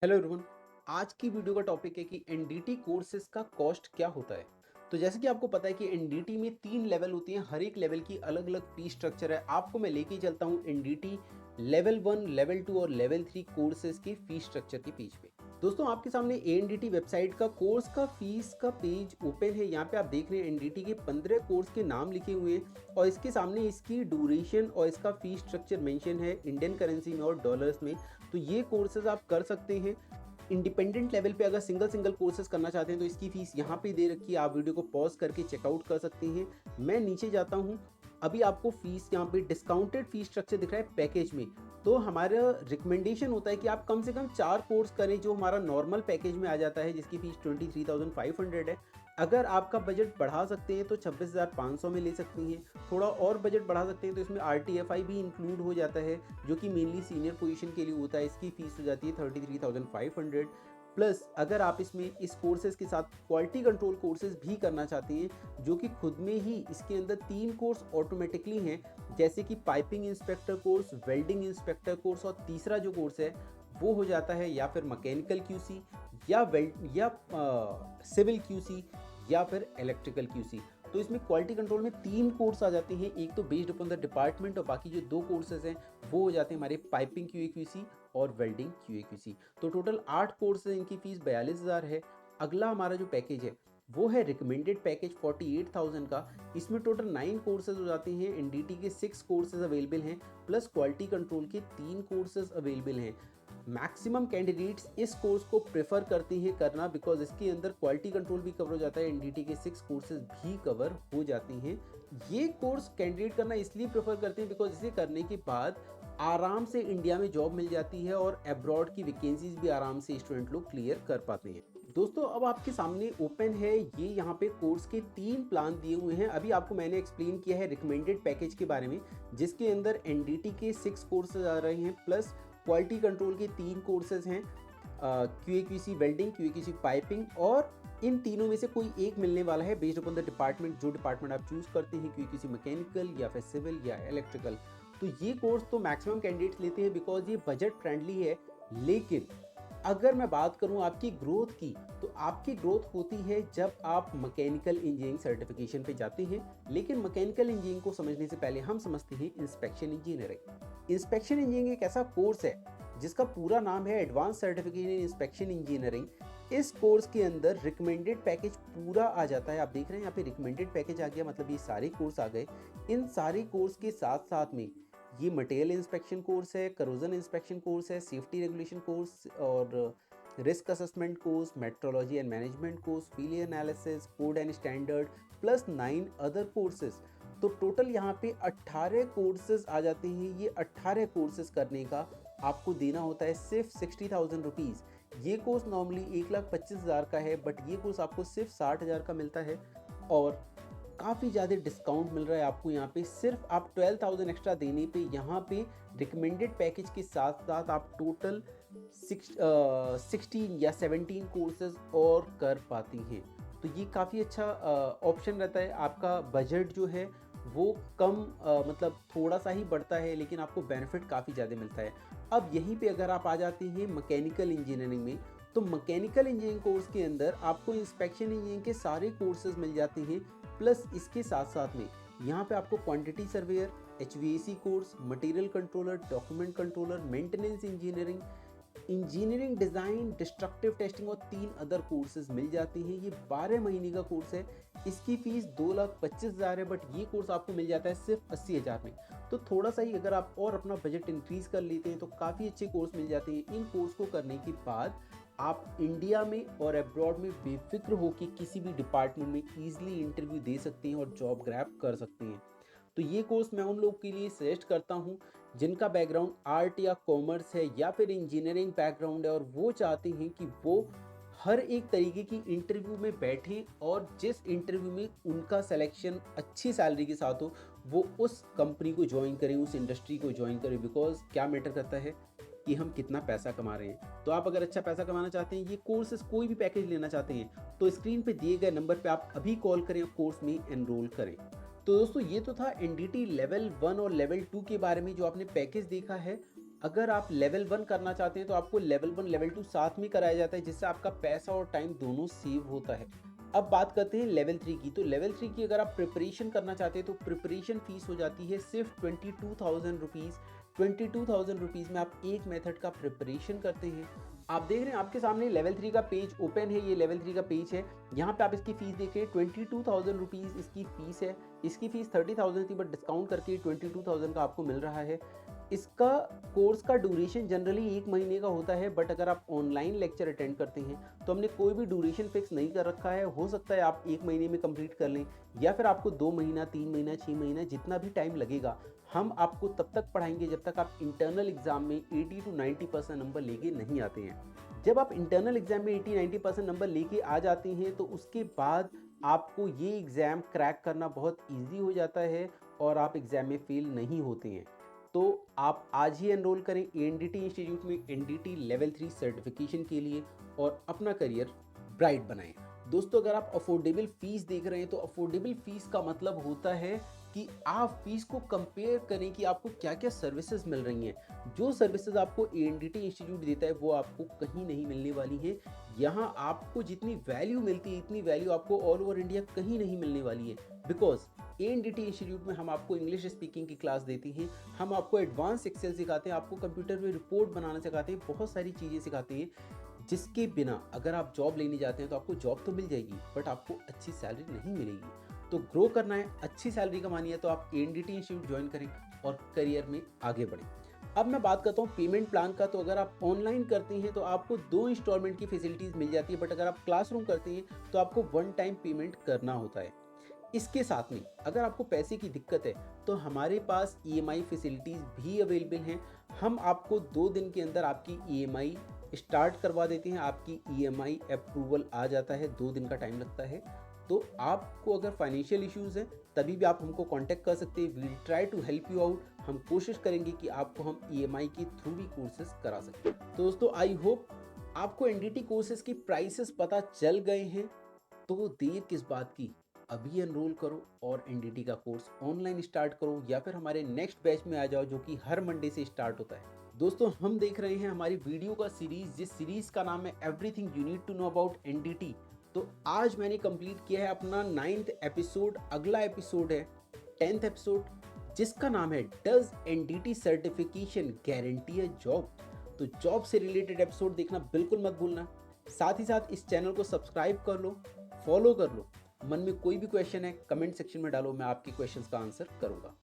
Hello everyone. आज की video का टॉपिक है कि एनडीटी कोर्सेज का कॉस्ट क्या होता है। तो जैसे कि आपको पता है कि एनडीटी में 3 लेवल होती हैं, हर एक लेवल की अलग अलग फीस स्ट्रक्चर है। आपको मैं लेके चलता हूँ एनडीटी लेवल 1, लेवल 2 और लेवल 3 कोर्सेज के फीस स्ट्रक्चर के पेज पे। दोस्तों, आपके सामने एनडीटी वेबसाइट का कोर्स का फीस का पेज ओपन है। यहाँ पे आप देख रहे हैं एनडीटी के 15 कोर्स के नाम लिखे हुए हैं और इसके सामने इसकी ड्यूरेशन और इसका फीस स्ट्रक्चर मेंशन है इंडियन करेंसी में और डॉलर्स में। तो ये कोर्सेज आप कर सकते हैं। इंडिपेंडेंट लेवल पे अगर सिंगल सिंगल कोर्सेज करना चाहते हैं तो इसकी फीस यहाँ पे दे रखी है। आप वीडियो को पॉज करके चेकआउट कर सकते हैं। मैं नीचे जाता हूँ। अभी आपको फीस यहाँ पे डिस्काउंटेड फीस स्ट्रक्चर दिख रहा है पैकेज में। तो हमारा रिकमेंडेशन होता है कि आप कम से कम 4 कोर्स करें जो हमारा नॉर्मल पैकेज में आ जाता है, जिसकी फीस 23,500 है। अगर आपका बजट बढ़ा सकते हैं तो 26,500 में ले सकती हैं। थोड़ा और बजट बढ़ा सकते हैं तो इसमें आरटीएफआई भी इंक्लूड हो जाता है, जो कि मेनली सीनियर पोजीशन के लिए होता है। इसकी फीस हो जाती है 33,500 प्लस। अगर आप इसमें इस कोर्सेज के साथ क्वालिटी कंट्रोल कोर्सेज भी करना चाहते हैं, जो कि खुद में ही इसके अंदर 3 कोर्स ऑटोमेटिकली हैं, जैसे कि piping inspector course, welding inspector course और तीसरा जो कोर्स है वो हो जाता है या फिर मैकेनिकल क्यूसी या वेल्ड या सिविल क्यूसी या फिर इलेक्ट्रिकल क्यूसी। तो इसमें क्वालिटी कंट्रोल में 3 कोर्स आ जाते हैं। एक तो बेस्ड अपॉन द डिपार्टमेंट और बाकी जो 2 कोर्सेज हैं वो हो जाते हैं हमारे पाइपिंग क्यूए क्यूसी और वेल्डिंग क्यूए क्यूसी। तो टोटल 8 कोर्स हैं, इनकी फीस 42,000 है। अगला हमारा जो पैकेज है वो है रिकमेंडेड पैकेज 48,000 का। इसमें टोटल 9 कोर्सेज हो जाते हैं। एनडीटी के 6 कोर्सेज अवेलेबल हैं प्लस क्वालिटी कंट्रोल के 3 कोर्सेज अवेलेबल हैं। मैक्सिमम कैंडिडेट्स इस कोर्स को प्रेफर करते हैं करना, बिकॉज इसके अंदर क्वालिटी कंट्रोल भी कवर हो जाता है, एनडीटी के 6 कोर्सेज भी कवर हो जाते हैं। ये कोर्स कैंडिडेट करना इसलिए प्रेफर करते हैं बिकॉज इसे करने के बाद आराम से इंडिया में जॉब मिल जाती है और अब्रॉड की वैकेंसीज भी आराम से स्टूडेंट लोग क्लियर कर पाते हैं। दोस्तों, अब आपके सामने ओपन है ये यहाँ पे कोर्स के 3 प्लान दिए हुए हैं। अभी आपको मैंने एक्सप्लेन किया है रिकमेंडेड पैकेज के बारे में, जिसके अंदर एनडीटी के 6 कोर्सेज आ रहे हैं प्लस क्वालिटी कंट्रोल के 3 कोर्सेज हैं, QA QC welding, QA QC piping, और इन तीनों में से कोई एक मिलने वाला है बेस्ड अपॉन द डिपार्टमेंट। जो डिपार्टमेंट आप चूज करते हैं, क्यूए क्यूसी मैकेनिकल या फिर सिविल या इलेक्ट्रिकल। तो ये कोर्स तो मैक्सिमम कैंडिडेट्स लेते हैं बिकॉज ये बजट फ्रेंडली है। लेकिन अगर मैं बात करूं आपकी ग्रोथ की, तो आपकी ग्रोथ होती है जब आप मैकेनिकल इंजीनियरिंग सर्टिफिकेशन पे जाते हैं। लेकिन मैकेनिकल इंजीनियरिंग को समझने से पहले हम समझते हैं इंस्पेक्शन इंजीनियरिंग। इंस्पेक्शन इंजीनियरिंग एक ऐसा कोर्स है जिसका पूरा नाम है एडवांस सर्टिफिकेशन इन इंस्पेक्शन इंजीनियरिंग। इस कोर्स के अंदर रिकमेंडेड पैकेज पूरा आ जाता है। आप देख रहे हैं यहाँ पे रिकमेंडेड पैकेज आ गया, मतलब ये सारे कोर्स आ गए। इन सारे कोर्स के साथ साथ में ये मटेरियल इंस्पेक्शन कोर्स है, करोजन इंस्पेक्शन कोर्स है, सेफ्टी रेगुलेशन कोर्स और risk assessment course, metrology and management course, failure analysis, code and standard plus 9 other courses. तो टोटल यहाँ पे 18 कोर्सेज आ जाते हैं। ये 18 कोर्सेज करने का आपको देना होता है सिर्फ 60,000 रुपीज़। ये कोर्स नॉर्मली 1,25,000 का है, बट ये कोर्स आपको सिर्फ 60,000 का मिलता है। और काफ़ी ज़्यादा डिस्काउंट मिल रहा है आपको यहाँ पे। सिर्फ आप 12,000 एक्स्ट्रा देने पे यहाँ पे रिकमेंडेड पैकेज के साथ साथ आप टोटल 16 या 17 कोर्सेज और कर पाती हैं। तो ये काफ़ी अच्छा ऑप्शन रहता है। आपका बजट जो है वो कम मतलब थोड़ा सा ही बढ़ता है, लेकिन आपको बेनिफिट काफ़ी ज़्यादा मिलता है। अब यहीं पे अगर आप आ जाते हैं मैकेनिकल इंजीनियरिंग में, तो मैकेनिकल इंजीनियरिंग कोर्स के अंदर आपको इंस्पेक्शन इंजीनियरिंग के सारे कोर्सेज मिल जाते हैं। प्लस इसके साथ साथ में यहाँ पे आपको quantity surveyor, HVAC course, material controller, document controller, maintenance engineering, engineering design, destructive testing और 3 अदर कोर्सेज मिल जाते हैं। ये 12 महीने का कोर्स है। इसकी फीस 2,25,000 है, बट ये कोर्स आपको मिल जाता है सिर्फ 80,000 में। तो थोड़ा सा ही अगर आप और अपना बजट इंक्रीज कर लेते हैं तो काफ़ी अच्छे कोर्स मिल जाते हैं। इन कोर्स को करने के बाद आप इंडिया में और अब्रॉड में बेफिक्र होकर किसी भी डिपार्टमेंट में ईजिली इंटरव्यू दे सकते हैं और जॉब ग्रैब कर सकते हैं। तो ये कोर्स मैं उन लोगों के लिए सजेस्ट करता हूँ जिनका बैकग्राउंड आर्ट या कॉमर्स है या फिर इंजीनियरिंग बैकग्राउंड है और वो चाहते हैं कि वो हर एक तरीके की इंटरव्यू में बैठें और जिस इंटरव्यू में उनका सिलेक्शन अच्छी सैलरी के साथ हो, वो उस कंपनी को ज्वाइन करें, उस इंडस्ट्री को ज्वाइन करें। बिकॉज क्या मैटर करता है कि हम कितना पैसा कमा रहे हैं। तो आप अगर अच्छा पैसा कमाना चाहते हैं, ये कोर्सेज कोई भी पैकेज लेना चाहते हैं, तो स्क्रीन पे दिए गए नंबर पे आप अभी कॉल करें और कोर्स में एनरोल करें। तो दोस्तों, ये तो था एनडीटी लेवल 1 और लेवल 2 के बारे में जो आपने पैकेज देखा है। अगर आप लेवल 1 करना चाहते हैं तो आपको लेवल 1, लेवल 2 साथ में कराया जाता है, जिससे आपका पैसा और टाइम दोनों सेव होता है। अब बात करते हैं लेवल 3 की। तो लेवल 3 की अगर आप प्रिपरेशन करना चाहते हैं तो प्रिपरेशन फ़ीस हो जाती है सिर्फ़ 22,000 रुपीज़। 22,000 रुपीज़ में आप एक मेथड का प्रिपरेशन करते हैं। आप देख रहे हैं आपके सामने लेवल 3 का पेज ओपन है, ये लेवल 3 का पेज है। यहाँ पे आप इसकी फ़ीस देखिए, 22,000 रुपीज़ इसकी फ़ीस है। इसकी फ़ीस 30,000 थी, बट डिस्काउंट करके 22,000 का आपको मिल रहा है। इसका कोर्स का ड्यूरेशन जनरली 1 महीने का होता है, बट अगर आप ऑनलाइन लेक्चर अटेंड करते हैं तो हमने कोई भी ड्यूरेशन फिक्स नहीं कर रखा है। हो सकता है आप 1 महीने में कंप्लीट कर लें, या फिर आपको 2 महीना, 3 महीना, 6 महीना, जितना भी टाइम लगेगा, हम आपको तब तक पढ़ाएंगे जब तक आप इंटरनल एग्जाम में 80 टू 90% नंबर लेके नहीं आते हैं। जब आप इंटरनल एग्जाम में 80-90% नंबर लेके आ जाते हैं तो उसके बाद आपको ये एग्ज़ाम क्रैक करना बहुत ईजी हो जाता है और आप एग्ज़ाम में फेल नहीं होते हैं। तो आप आज ही एनरोल करें एनडीटी इंस्टीट्यूट में एनडीटी लेवल 3 सर्टिफिकेशन के लिए और अपना करियर ब्राइट बनाएं। दोस्तों, अगर आप अफोर्डेबल फीस देख रहे हैं तो अफोर्डेबल फीस का मतलब होता है कि आप फीस को कंपेयर करें कि आपको क्या क्या सर्विसेज मिल रही हैं। जो सर्विसेज आपको एनडीटी इंस्टीट्यूट देता है वो आपको कहीं नहीं मिलने वाली है। यहाँ आपको जितनी वैल्यू मिलती है इतनी वैल्यू आपको ऑल ओवर इंडिया कहीं नहीं मिलने वाली है। बिकॉज एनडीटी इंस्टीट्यूट में हम आपको इंग्लिश स्पीकिंग की क्लास देते हैं, हम आपको एडवांस एक्सेल सिखाते हैं, आपको कंप्यूटर में रिपोर्ट बनाना सिखाते हैं, बहुत सारी चीज़ें सिखाते हैं, जिसके बिना अगर आप जॉब लेने जाते हैं तो आपको जॉब तो मिल जाएगी, बट आपको अच्छी सैलरी नहीं मिलेगी। तो ग्रो करना है, अच्छी सैलरी कमानी है, तो आप एनडीटी इंस्टीट्यूट ज्वाइन करें और करियर में आगे बढ़ें। अब मैं बात करता हूँ पेमेंट प्लान का। तो अगर आप ऑनलाइन करते हैं तो आपको 2 इंस्टॉलमेंट की फैसिलिटीज़ मिल जाती है, बट अगर आप क्लासरूम करते हैं तो आपको वन टाइम पेमेंट करना होता है। इसके साथ में अगर आपको पैसे की दिक्कत है तो हमारे पास ईएमआई फैसिलिटीज़ भी अवेलेबल हैं। हम आपको 2 दिन के अंदर आपकी ईएमआई स्टार्ट करवा देते हैं, आपकी ईएमआई अप्रूवल आ जाता है, 2 दिन का टाइम लगता है। तो आपको अगर फाइनेंशियल इश्यूज़ हैं तभी भी आप हमको कांटेक्ट कर सकते हैं। We'll try to help you out. हम कोशिश करेंगे कि आपको हम ईएमआई के थ्रू भी कोर्सेज करा सकें। तो दोस्तों, आई होप आपको एनडीटी कोर्सेज की प्राइसेस पता चल गए हैं। तो देर किस बात की, अभी एनरोल करो और एनडीटी का कोर्स ऑनलाइन स्टार्ट करो, या फिर हमारे नेक्स्ट बैच में आ जाओ जो कि हर मंडे से स्टार्ट होता है। दोस्तों, हम देख रहे हैं हमारी वीडियो का सीरीज, जिस सीरीज का नाम है everything you need to know about NDT. तो आज मैंने कंप्लीट किया है अपना 9th एपिसोड। अगला एपिसोड है 10th एपिसोड, जिसका नाम है does NDT certification guarantee a job. तो जॉब से रिलेटेड एपिसोड देखना बिल्कुल मत भूलना। साथ ही साथ इस चैनल को सब्सक्राइब कर लो, फॉलो कर लो। मन में कोई भी क्वेश्चन है कमेंट सेक्शन में डालो, मैं आपके क्वेश्चंस का आंसर करूंगा।